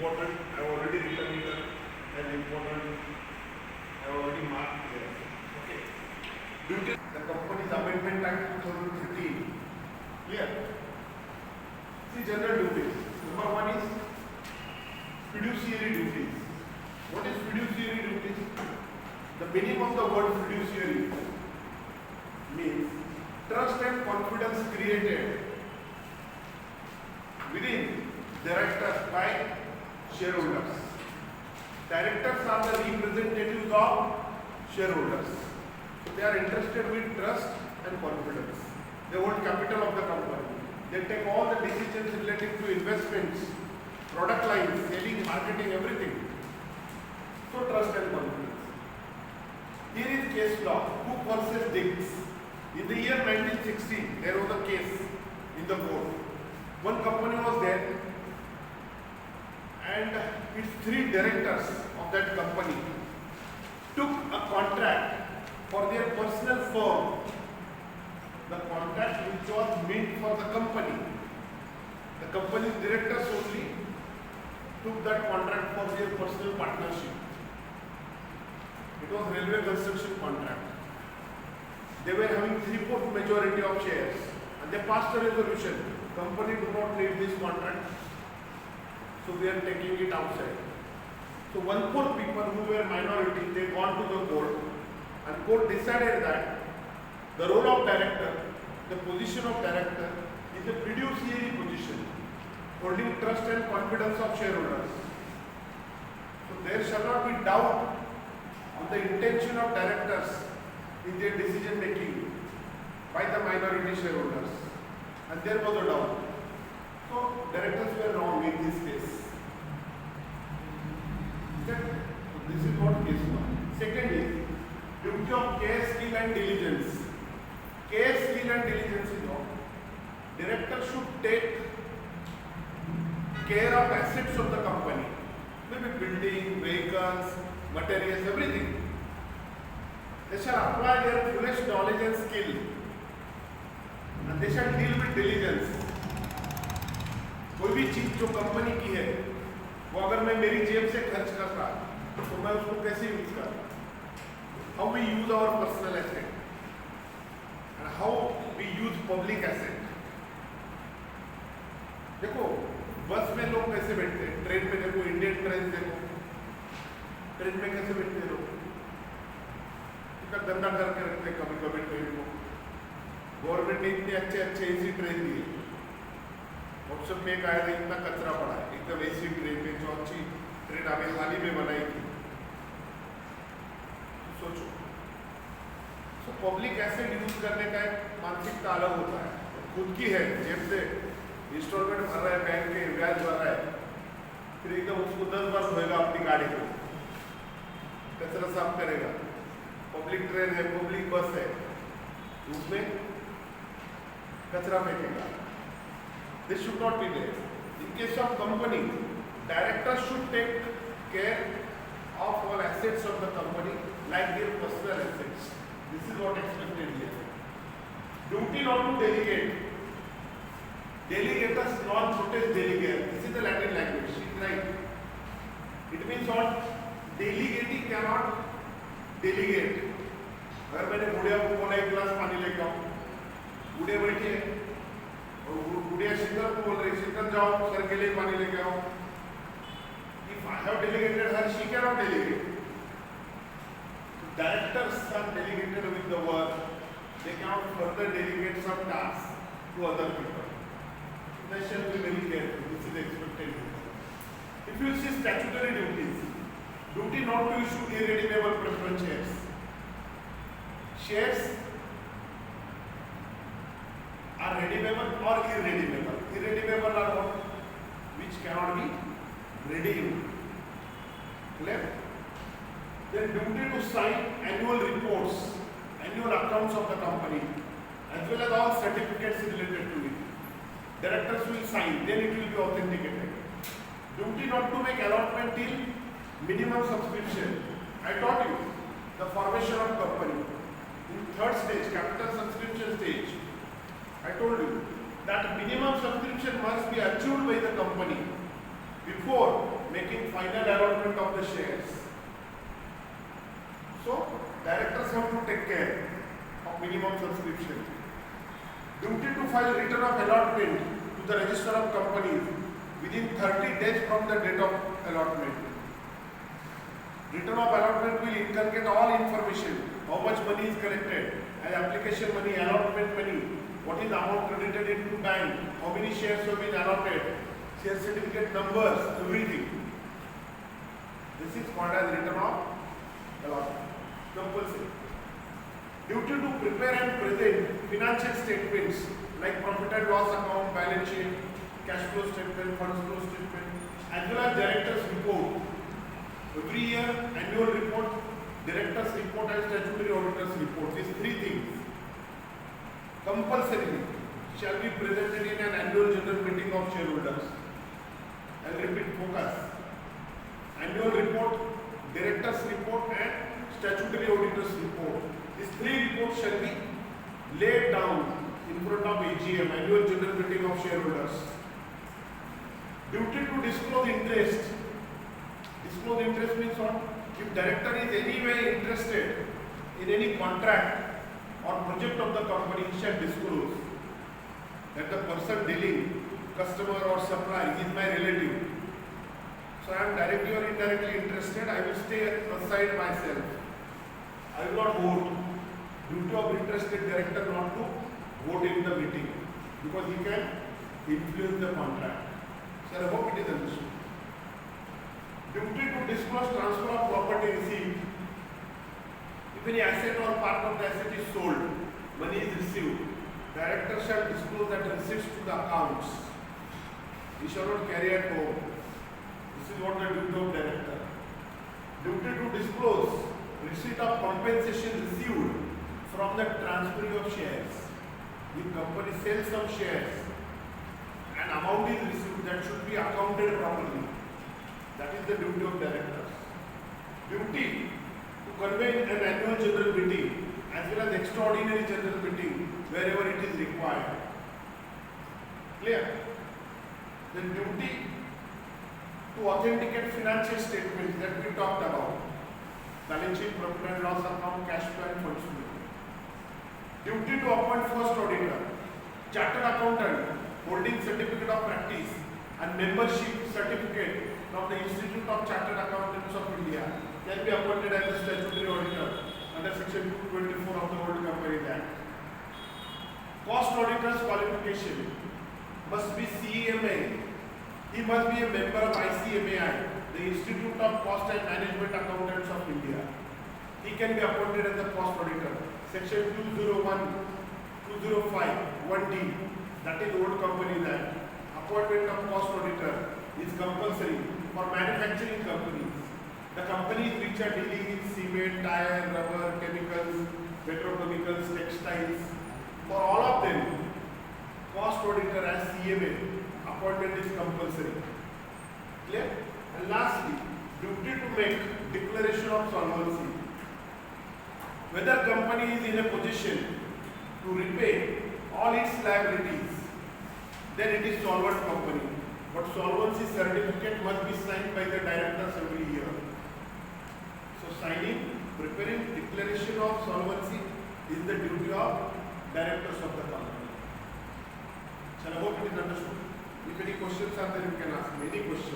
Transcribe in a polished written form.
important. I have already written it as important. I have already marked here. Okay. Duties. The Companies Amendment Act 2013. Clear. See general duties. Number one is fiduciary duties. What is fiduciary duties? The meaning of the word fiduciary means trust and confidence created within directors by shareholders. Directors are the representatives of shareholders. So they are interested with trust and confidence. They hold capital of the company. They take all the decisions relating to investments, product lines, selling, marketing, everything. So trust and confidence. Here is case law. Cook versus Dix. In the year 1960, there was a case in the court. One company was there, and its three directors of that company took a contract for their personal firm. The contract which was meant for the company. The company's directors only took that contract for their personal partnership. It was railway construction contract. They were having 3/4 majority of shares, and they passed a resolution. Company do not need this contract, so we are taking it outside. So 1/4 people who were minority, they gone to the court, and court decided that the role of director, the position of director is a fiduciary position, holding trust and confidence of shareholders. So there shall not be doubt on the intention of directors in their decision making by the minority shareholders, and there was a doubt. So directors were wrong in this case. This is what case law. Second is duty of care, skill and diligence. Care, skill and diligence is law. Director should take care of assets of the company, maybe building, vehicles, materials, everything. They shall apply their fullest knowledge and skill, and they shall deal with diligence. कोई भी चीज जो company की है, वो अगर मैं मेरी जेब से खर्च कर रहा तो मैं उसको कैसे यूज कर? How we use our personal asset and how we use public asset. देखो बस में लोग कैसे बैठते हैं, ट्रेन में देखो, इंडियन ट्रेन देखो, ट्रेन में कैसे बैठते हैं लोग, इतना गंदा करके रखते हैं कभी कभी ट्रेन को. गवर्नमेंट ने इतने अच्छे अच्छे एसी ट्रेन दिए, व्हाट्सएप में एक आया था, इतना कचरा पड़ा है एकदम एसी ट्रेन में, जो अच्छी ट्रेन अभी हाल ही में बनाई थी. सोचो, सो पब्लिक एसेट यूज करने का एक मानसिकता अलग होता है. खुद की है, जेब से इंस्टॉलमेंट भर रहा है, बैंक के ब्याज भर रहा है, फिर एकदम उसको 10 बार धोएगा अपनी गाड़ी को, कचरा साफ करेगा. पब्लिक ट्रेन है, पब्लिक बस है, उसमें कचरा फेंकेगा. This should not be there. In case of company, director should take care of all assets of the company like their personal assets. This is what expected here. Duty not to delegate. Delegators non potest delegate. This is the Latin language. She is right. It means what? Delegating cannot delegate. अगर मैंने बुढ़िया को बोला एक गिलास पानी लेके आओ, बुढ़िया बैठी है और बुढ़िया शीतल को बोल रही, शीतल जाओ सर के लिए पानी लेके आओ. If I have delegated her, she cannot delegate. Directors are delegated with the work. They cannot further delegate some tasks to other people. They shall be very careful. This is expected. If you see statutory duties, duty not to issue irredeemable preference shares. Shares are redeemable or irredeemable. Irredeemable are what? Which cannot be redeemed. Clear? Then duty to sign annual reports, annual accounts of the company, as well as all certificates related to it. Directors will sign, then it will be authenticated. Duty not to make allotment till minimum subscription. I taught you the formation of company. In third stage, capital subscription stage, I told you that minimum subscription must be achieved by the company before making final allotment of the shares. So directors have to take care of minimum subscription. Duty to file return of allotment to the register of companies within 30 days from the date of allotment. Return of allotment will inculcate all information: how much money is collected, as application money, allotment money, what is the amount credited into bank, how many shares have been allotted, share certificate numbers, everything. This is called as return of allotment. Compulsory. Duty to prepare and present financial statements like profit and loss account, balance sheet, cash flow statement, funds flow statement, as well as director's report. Every year, annual report, director's report and statutory auditor's report. These three things compulsorily shall be presented in an annual general meeting of shareholders. I'll repeat, focus. Annual report, director's report and statutory auditor's report. These three reports shall be laid down in front of AGM, annual general meeting of shareholders. Duty to disclose interest. Disclose interest means what? If director is anyway interested in any contract or project of the company, he shall disclose that the person dealing, customer or supplier, is my relative. So I am directly or indirectly interested, I will stay aside myself. I will not vote. Duty of interested director not to vote in the meeting because he can influence the contract. Sir, I hope it is understood. Duty to disclose transfer of property received. If any asset or part of the asset is sold, money is received, director shall disclose that receipts to the accounts. He shall not carry at home. This is what the duty of director. Duty to disclose receipt of compensation received from the transfer of shares. If company sells some shares and amount is received, that should be accounted properly. That is the duty of directors. Duty to convene an annual general meeting as well as extraordinary general meeting wherever it is required. Clear? The duty to authenticate financial statements that we talked about. Balance sheet, profit and loss account, cash flow and funds flow. Duty to appoint first auditor, chartered accountant holding certificate of practice and membership certificate from the Institute of Chartered Accountants of India can be appointed as a statutory auditor under section 224 of the Old Companies Act. Cost auditor's qualification must be CMA. He must be a member of ICMAI, the Institute of Cost and Management Accountants of India. He can be appointed as the cost auditor. Section 201, 205, 1D, that is Old Companies Act. Appointment of cost auditor is compulsory for manufacturing companies. The companies which are dealing in cement, tire, rubber, chemicals, petrochemicals, textiles, for all of them, cost auditor as CMA appointment is compulsory. Clear? And lastly, duty to make declaration of solvency. Whether company is in a position to repay all its liabilities, then it is solvent company. But solvency certificate must be signed by the directors every year. So signing, preparing declaration of solvency is the duty of directors of the company. Shall I hope it is understood? If any questions are there, you can ask me any question.